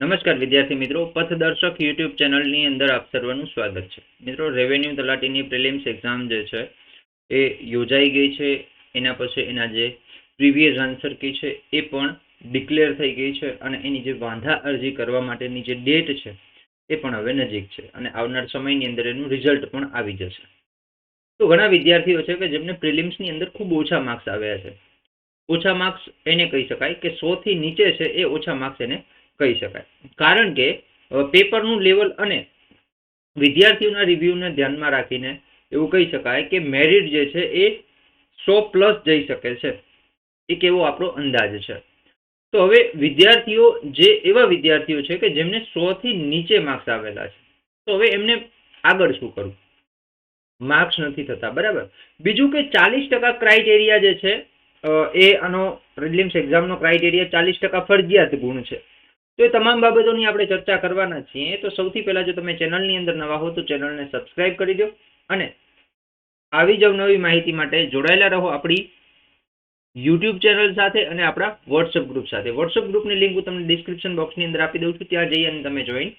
નમસ્કાર વિદ્યાર્થી મિત્રો, પથદર્શક યુટ્યુબ ચેનલની અંદર આપ સર્વનું સ્વાગત છે. મિત્રો, રેવન્યુ તલાટીની પ્રિલિમ્સ એક્ઝામ જે છે એ યોજાઈ ગઈ છે. એના પછી એના જે પ્રીવિયસ આન્સર કી છે એ પણ ડિક્લેર થઈ ગઈ છે અને એની જે વાંધા અરજી કરવા માટેની જે ડેટ છે એ પણ હવે નજીક છે અને આવનાર સમયની અંદર એનું રિઝલ્ટ પણ આવી જશે. તો ઘણા વિદ્યાર્થીઓ છે કે જેમને પ્રિલિમ્સની અંદર ખૂબ ઓછા માર્ક્સ આવ્યા છે. ઓછા માર્ક્સ એને કહી શકાય કે 100 થી નીચે છે એ ઓછા માર્ક્સ એને કહી શકાય, કારણ કે પેપરનું લેવલ અને વિદ્યાર્થીઓના રિવ્યુને ધ્યાનમાં રાખીને એવું કહી શકાય કે મેરિટ જે છે એ 100+ જઈ શકે છે. એક એવો આપણો અંદાજ છે. તો હવે વિદ્યાર્થીઓ જે એવા વિદ્યાર્થીઓ છે કે જેમને 100 થી નીચે માર્ક્સ આવેલા છે, તો હવે એમને આગળ શું કરવું? માર્ક્સ નથી થતા, બરાબર. બીજું કે 40% ક્રાઇટેરિયા જે છે એ આનો પ્રિલિમ્સ એક્ઝામનો ક્રાઇટેરિયા 40% ફરજિયાત ગુણ છે. તો એ તમામ બાબતોની આપણે ચર્ચા કરવાના છીએ. તો સૌથી પહેલા જો તમે ચેનલની અંદર નવા હો તો ચેનલને સબસ્ક્રાઇબ કરી દો અને આવી જ નવી માહિતી માટે જોડાયેલા રહો આપણી યુટ્યુબ ચેનલ સાથે અને આપણા વોટ્સઅપ ગ્રુપ સાથે. વોટ્સઅપ ગ્રુપની લિંક હું તમને ડિસ્ક્રિપ્શન બોક્સની અંદર આપી દઉં છું, ત્યાં જઈ અને તમે જોઈન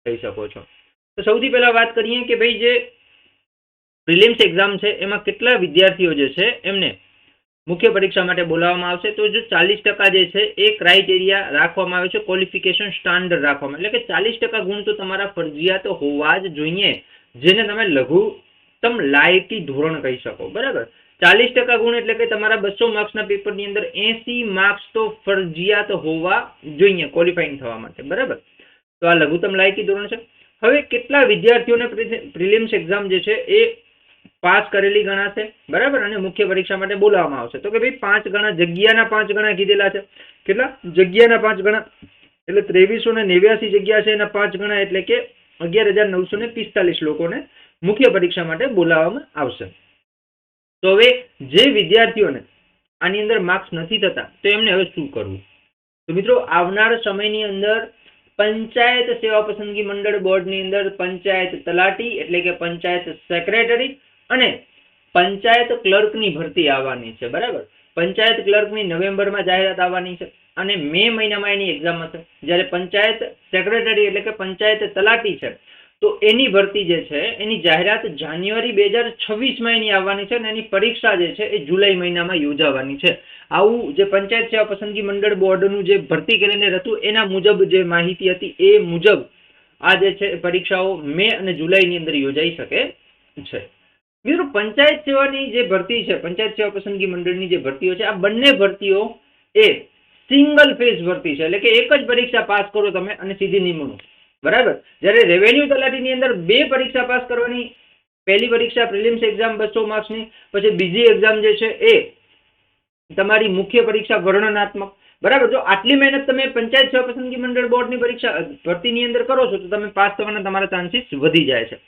થઈ શકો છો. તો સૌથી પહેલા વાત કરીએ કે ભાઈ જે પ્રિલિમ્સ એક્ઝામ છે એમાં કેટલા વિદ્યાર્થીઓ જે છે એમને મુખ્ય પરીક્ષા માટે બોલાવવામાં આવશે. તો જો 40% જે છે એ ક્રાઇટેરિયા રાખવામાં આવે છે, ક્વોલિફિકેશન સ્ટાન્ડર્ડ રાખવામાં, એટલે કે 40% ગુણ તો તમારા ફરજિયાત હોવા જ જોઈએ, જેને તમે લઘુત્તમ લાયકી ધોરણ કહી શકો, બરાબર. 40% ગુણ એટલે કે તમારા 200 માર્ક્સના પેપરની અંદર 80 માર્ક્સ તો ફરજિયાત હોવા જોઈએ ક્વોલિફાઈંગ થવા માટે, બરાબર. તો આ લઘુત્તમ લાયકી ધોરણ છે. હવે કેટલા વિદ્યાર્થીઓને પ્રિલિમ્સ એક્ઝામ જે છે એ પાસ કરેલી ગણાશે, બરાબર, અને મુખ્ય પરીક્ષા માટે બોલાવવામાં આવશે. તો કે ભાઈ 5 ગણા, જગ્યાના 5 ગણા કીધેલા છે. કેટલા? જગ્યાના 5 ગણા એટલે 2389 જગ્યા છે, એના 5 ગણા એટલે કે 11,945 લોકોને મુખ્ય પરીક્ષા માટે બોલાવવામાં આવશે. તો હવે જે વિદ્યાર્થીઓને આની અંદર માર્ક્સ નથી થતા તો એમને હવે શું કરવું? તો મિત્રો, આવનાર સમયની અંદર પંચાયત સેવા પસંદગી મંડળ બોર્ડની અંદર પંચાયત તલાટી એટલે કે પંચાયત સેક્રેટરી અને પંચાયત ક્લર્કની ભરતી આવવાની છે, બરાબર. પંચાયત ક્લર્કની નવેમ્બરમાં જાહેરાત આવવાની છે અને મે મહિનામાં એની એક્ઝામ હશે. જ્યારે પંચાયત સેક્રેટરી એટલે કે પંચાયત તલાટી છે તો એની ભરતી જે છે એની જાહેરાત જાન્યુઆરી 2026માં એની આવવાની છે અને એની પરીક્ષા જે છે એ જુલાઈ મહિનામાં યોજાવાની છે. આવું જે પંચાયત સેવા પસંદગી મંડળ બોર્ડનું જે ભરતી કેલેન્ડર હતું એના મુજબ જે માહિતી હતી એ મુજબ આ જે છે પરીક્ષાઓ મે અને જુલાઈની અંદર યોજાઈ શકે છે. મિત્રો, પંચાયત સેવાની જે ભરતી છે, પંચાયત સેવા પસંદગી મંડળની જે ભરતીઓ છે, આ બંને ભરતીઓ એ સિંગલ ફેઝ ભરતી છે, એટલે કે એક જ પરીક્ષા પાસ કરો તમે અને સીધી નિમણૂક, બરાબર. જ્યારે રેવન્યુ તલાટીની અંદર 2 પરીક્ષા પાસ કરવાની. પહેલી પરીક્ષા પ્રિલિમ્સ એક્ઝામ 200 માર્ક્સની, પછી બીજી એક્ઝામ જે છે એ તમારી મુખ્ય પરીક્ષા વર્ણનાત્મક, બરાબર. જો આટલી મહેનત તમે પંચાયત સેવા પસંદગી મંડળ બોર્ડની પરીક્ષા ભરતીની અંદર કરો છો તો તમે પાસ થવાના તમારા ચાન્સીસ વધી જાય છે.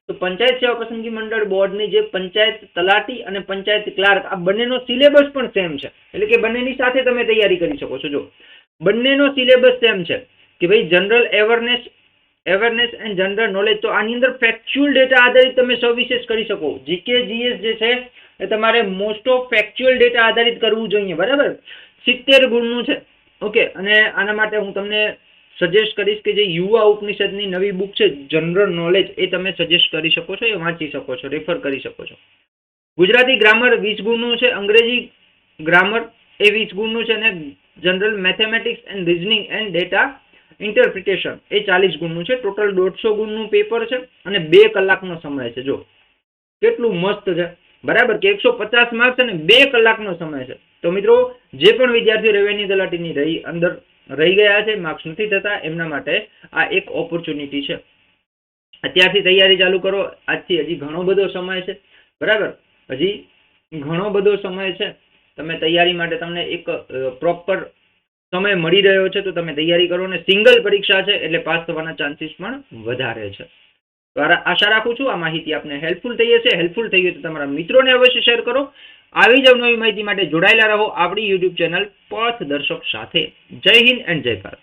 તો પંચાયત સેવા પસંદગી મંડળ બોર્ડની જે પંચાયત તલાટી અને પંચાયત ક્લાર્ક આ બંનેનો સિલેબસ પણ સેમ છે, એટલે કે બંનેની સાથે તમે તૈયારી કરી શકો છો. જો બંનેનો સિલેબસ સેમ છે કે ભાઈ general awareness and general knowledge, તો આની અંદર ફેક્ચ્યુઅલ ડેટા આધારિત તમે સવિશેષ કરી શકો. જીકે જીએસ જે છે એ તમારે મોસ્ટ ઓફ ફેક્ચ્યુઅલ ડેટા આધારિત કરવું જોઈએ, બરાબર. 70 ગુણનું છે, ઓકે. અને આના માટે હું તમને સજેસ્ટ કરીશ કે જે યુવા ઉપનિષદની નવી બુક છે જનરલ નોલેજ, એ તમે સજેસ્ટ કરી શકો છો, એ વાંચી શકો છો, રેફર કરી શકો છો. ગુજરાતી ગ્રામર 20 ગુણનું છે, અંગ્રેજી ગ્રામર એ 20 ગુણનું છે અને general mathematics and reasoning and data interpretation એ 40 ગુણનું છે. ટોટલ 150 ગુણનું પેપર છે અને 2 કલાકનો સમય છે. જો કેટલું મસ્ત છે, બરાબર, કે 150 માર્ક્સ અને 2 કલાકનો સમય છે. તો મિત્રો, જે પણ વિદ્યાર્થીઓ રેવન્યુ તલાટીની અંદર રહી ગયા છે, માર્ક્સ નથી થતા, એમના માટે આ એક ઓપોર્ચ્યુનિટી છે. અત્યારથી તૈયારી ચાલુ કરો. આજથી હજી ઘણો બધો સમય છે, બરાબર. હજી ઘણો બધો સમય છે. તમે તૈયારી માટે તમને એક પ્રોપર સમય મળી રહ્યો છે, તો તમે તૈયારી કરો. અને સિંગલ પરીક્ષા છે એટલે પાસ થવાના ચાન્સીસ પણ વધારે છે. તો આશા રાખું છું આ માહિતી આપને હેલ્પફુલ થઈ હશે. હેલ્પફુલ થઈ હોય તો તમારા મિત્રોને અવશ્ય શેર કરો. આવી જ નવી માહિતી માટે જોડાયેલા રહો આપણી યુટ્યુબ ચેનલ પથદર્શક સાથે. જય હિન્દ એન્ડ જય ભારત.